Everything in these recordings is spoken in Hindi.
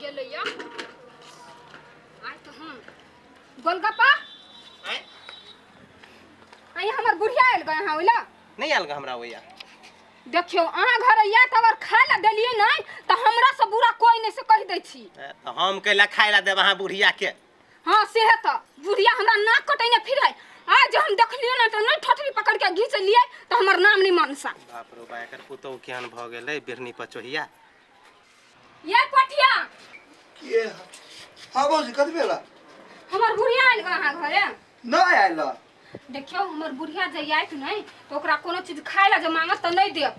गेले या आइ तो हम गोलगप्पा हैं आई हमर बुढ़िया आइल गए हां ओइला नहीं आल हमरा ओया देखियो अहाँ घर या तवर खाय ला देलिए नहीं त हमरा से बुरा कोई नहीं से कह दै छी तो हम कैला खाय ला देब अहाँ बुढ़िया के हां से है त बुढ़िया हमरा नाक कटैने फिरै आज हम देखलियो ना त नहीं ठठरी पकड़ के घीच लिए त हमर नाम नहीं मनसा बाप रो बा एकर पुतौ केहन भ गेलै बिरनी पचोहिया ये पठिया के हां बाबूजी कथि भेला हमर बुढ़िया आइल गए हां घरे नहीं आइल देखियो हमर बुढ़िया जे आइत नहीं तो ओकरा कोनो चीज खाय ला जे मांगत त नहीं देब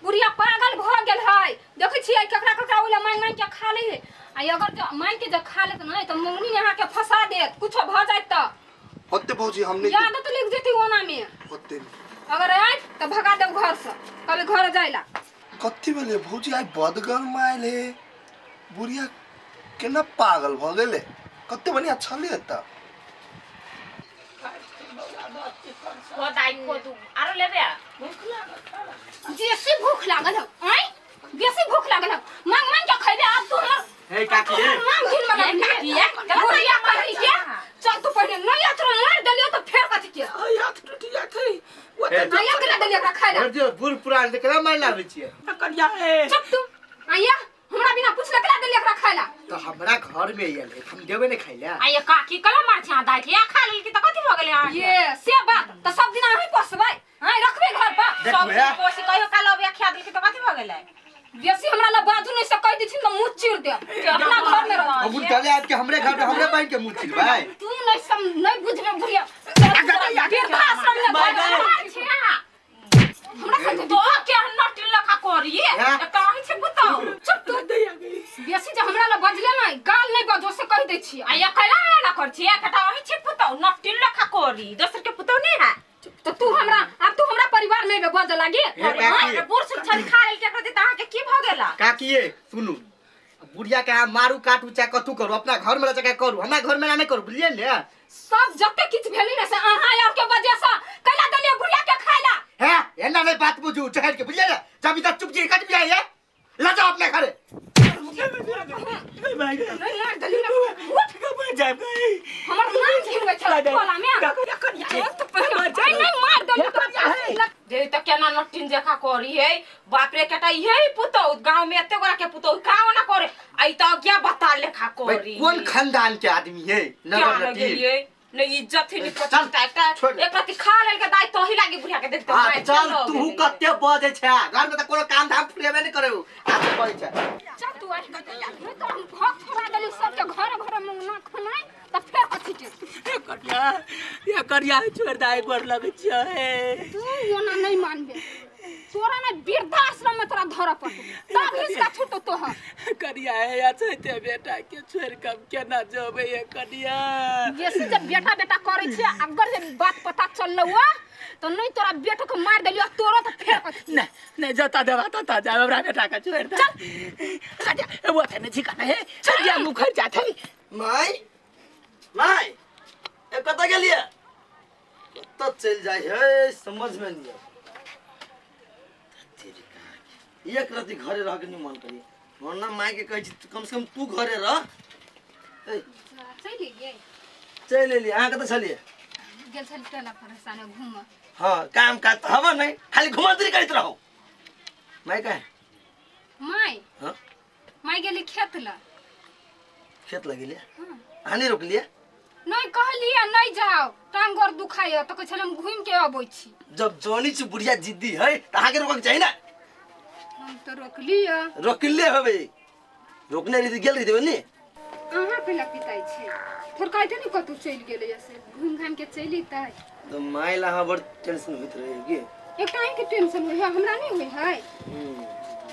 बुढ़िया पागल भ गेल है देखै छी केकरा केकरा ओला मांग मांग के खा लै है आ अगर जो मांग के जे खा लेत नहीं त मंगनी यहां के फंसा देत कुछो भ जाइत त होते बाबूजी हमने याद तो लिख देती ओना में होते अगर आए तो भगा देव घर से कभी घर जाइला कथि भेले बाबूजी आई बदगल माइल है बुढ़िया केना पागल भ गेले कते बढ़िया छले त को दाई को तू आरो लेबे जैसे भूख लागल हो आई बेसी भूख लागल हो मांग मांग के खइबे आज तू हमर हे काकी मांग दिन में काकी है बुढ़िया कहि के चल तू पहले नहीं यात्रा मार देलियो तो फेर कथि के याद टूटी जात है वो आया के ला देलियो का खाइला जो बुढ़ पुरान केकरा मार लाबै छियै करिया है चुप तू आया हमरा बिना पूछले के ला देलियो का खाइला तो हमरा घर में आइल है हम देबे नहीं खाइला आये काकी कला मार छा दाई के खा लेल की त कथि भ गेले आ ये से बात तो सब दिन आही पोसबै हां रखबे घर पर सब कोसी कहियो कालो बे खा देल की त कथि भ गेले बेसी हमरा ला बाजू नहीं से कह दिथिन त मुंह चीर दे अपना घर में रह अब चले आज के हमरे घर में हमरे बहन के मुंह छिलबाई तू नहीं सम नहीं बुझबे बुढ़िया फिर आश्रम में भाग हमरा से तो के नट लखा करी काहे छे बताओ चुप तू बेसी जे हमरा ला बजले नहीं गाल नहीं बजो से कह दे छी आये कला ना कर छी कटा ही छे पुतौ नट लखा करी दोसर के पुतौ नहीं है तो तू हमरा परिवार में बज लागे अरे बुढ़ से छल खा लेल के कहते ताहा के की भ गेला काकीए सुनु बुढ़िया के मारू काटू चाहे कथू करू अपना घर में रह करू हमरा घर में ना करू बुझलिए ने सब जते किछ भेली ने से अहाँ और के वजह से कला दलिया बुढ़िया के खाइला है एना नहीं बात बुझू ठहर के बुझलिए ना जब इधर चुप जी कट भी आई है ला जाओ अपने घरे नहीं मार दलिया उठ के जाए हमर नाम छिनवे छला कोला में तो पहले नहीं मार दलिया जे त केना नटिन देखा करी है बाप रे केटा यही पुतौ गांव में एते गोरा के पुतौ काओ ना करे आई त क्या बता लेखा करी कौन खानदान के आदमी है नगर नटी ने इज्जत ही नहीं पचता एक रात खा लेल के दाई तो ही लागी बुढ़िया के देखते हां चल तू कत्ते बजे छ घर में त कोनो काम धाम फुलेबे नहीं करे आ पड़े छ चल तू आज तो हम भक्त छोड़ा दली सब के घर में ना खनाई त फेर कथि के करिया छोड़ दाई गोर लगे छ तू ओना नहीं मानबे तोरा ना वृद्धाश्रम में तोरा धर पड़ तब इसका छूटो तो है करिया है या छते बेटा के छोड़ कम केना जबे ये करिया जैसे जब बेटा करे छे अगर जे बात पता चललो तो नहीं तोरा बेटा को मार देलियो तोरा तो फेर कथि नहीं जता देवा ता जा हमरा बेटा का छोड़ दे चल वो थे ने ठिकाना है चल जा मुखर जात है माई ए कत गेलिए कत चल जाय है समझ में नहीं एक रात घरे रह के नहीं मन करी वरना माई के कह कम से कम तू घरे रह चल ले आ के चलिए गेल छल टला परेशान घूम हां काम का तो हवा नहीं खाली घुमातरी करत रहो माई का माई हां माई गेली खेत ला खेत लगे लिया आने रोक लिया नहीं कहलिए नहीं जाओ टांग गोर दुखाय तो कह छलम घूम के आबै छी जब जोनी छी बुढ़िया जिद्दी है त आगे रोक चाहिए ना हम तो रोक लिया रोकिले हवे रोकने रही गेल रही ने अहाँ पे पिताई छे फिर कहते नहीं कतु चल गेले ऐसे घूम घाम के चली ताई तो माइला हां बड़ टेंशन होत रहे के एक टाइम के टेंशन होय हमरा नहीं होय है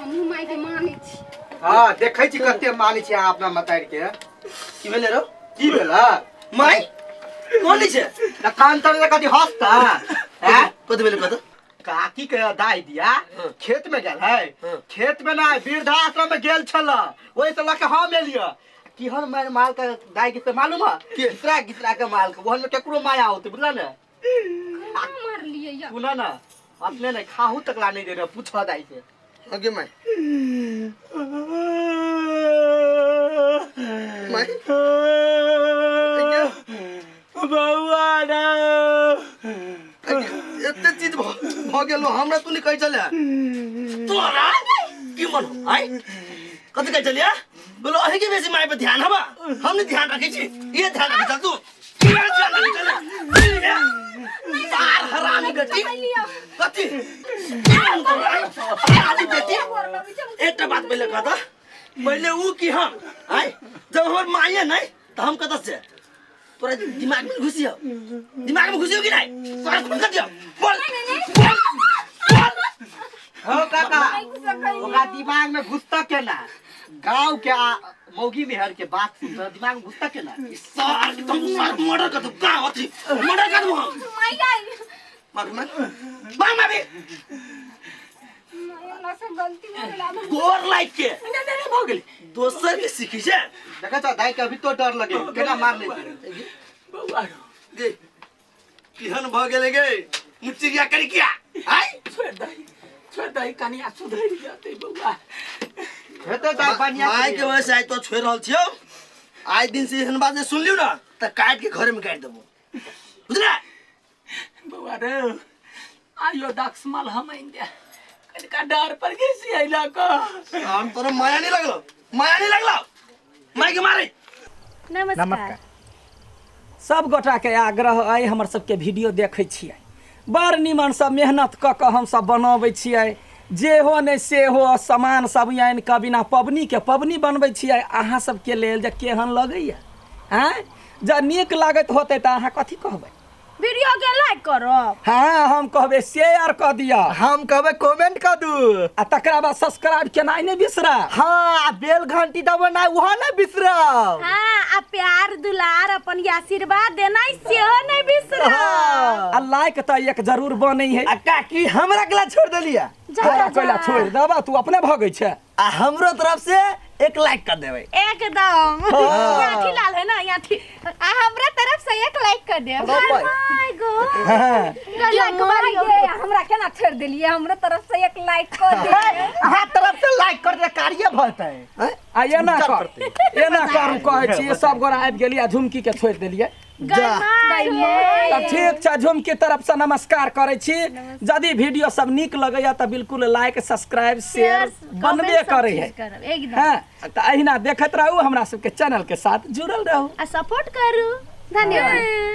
हम माई के माने छी हां देखै छी कते माने छी अहाँ अपना मतार के की भेले रो की भेला माई कोन छे त कान तर कति हस्ता हैं कत भेले कत काकी के दाई दिया खेत में गेल है खेत में ना वृद्धाश्रम में गेल छल ओइ से लके हम एलियो कि हन मार माल का दाई के मालूम है गिसरा के माल के वहन में केकरो माया होते बुझला ना मार लिए या सुना ना अपने नहीं खाहू तक ला नहीं दे रहे पूछो दाई से आगे मैं माई बउआ ना एते चीज भ गेलो हमरा तू नहीं कहि चले तोरा की मन आई कत कहि चलिया बोलो अहे की बेसी माई पे ध्यान हबा हमने ध्यान रखै छी ये ध्यान रखै चल तू ये ध्यान रखै चल तार हरामी बेटी कति हरामी बेटी एकटा बात पहले कहता पहले ऊ की हम आई जब हमर माई है नहीं तो हम कत से तोरा दिमाग में घुसी हो दिमाग में घुसी हो कि नहीं तोरा खुद कर दियो बोल बोल हो काका ओका दिमाग में घुसता के ना गांव के मौगी मेहर के बात सुन दिमाग में घुसता के ना सार तुम सार मर्डर कर दो का होती मर्डर कर दो हम मार मार भी गोर लाइक के नहीं हो गेल दोसर के सीखी छे देखा था दाई के अभी तो डर लगे केना मार ले बउआ गे किहन भ गेले गे मुचिरिया करी किया आई छोड़ दाई कनिया सुधर जाते बउआ हेते ता बनिया माई के वजह से आई तो छोड़ रहल छियो आज दिन से हन बात सुन लियो ना त काट के घरे में काट देबो बुझला बउआ रे आयो दक्समल हम इंडिया कनिका डर पर गेसी आइला का हम तोरा माया नहीं लगलो माई के मारे नमस्कार सब गोटा के आग्रह अइ हमर सबके वीडियो देखै छियै बड़ निमन सब मेहनत क के हम सब बनाबै छियै जे हो नहीं से हो सामान सब आनि के बिना पबनी के पबनी बनबै छियै अहाँ सबके लेल जे केहन लगैया हैं जब नीक लागत होतै त अहाँ कथी कहबै वीडियो के लाइक करब हाँ हम कहबै शेयर क दिया हम कहबे कमेंट कर दू आ तकरा बाद सब्सक्राइब केनाइ नहीं बिसरा हां बेल घंटी दबाना वह ना बिसरब हाँ आ प्यार दुलार अपन के आशीर्वाद देना सेहो नहीं बिसरब आ लाइक त एक जरूर बनै है आ काकी हमरा केला छोड़ देलिया तोरा कोइला छोड़ देबा तू अपने भगै छै आ हमरो तरफ से एक लाइक कर देबै एकदम यहाँ थी लाल है ना यहाँ थी आ हमरा तरफ से एक लाइक कर दे माय गॉड लाइक मारिए हमरा केना छोड़ देलिए हमरे तरफ से एक लाइक कर दे अहाँ तरफ से लाइक कर दे कार्य भलतै आ एना करू कहै छी सब गोरा आबि गेलिए आ झुमकी के छोड़ देलिए ठीक छै झुमकी तरफ से नमस्कार करै छी यदि वीडियो सब नीक लगैया त बिल्कुल लाइक सब्सक्राइब शेयर बनबे करै है एकदम हां त अहिना देखैत रहू हमरा सबके चैनल के साथ जुड़ल रहू आ सपोर्ट करू धन्यवाद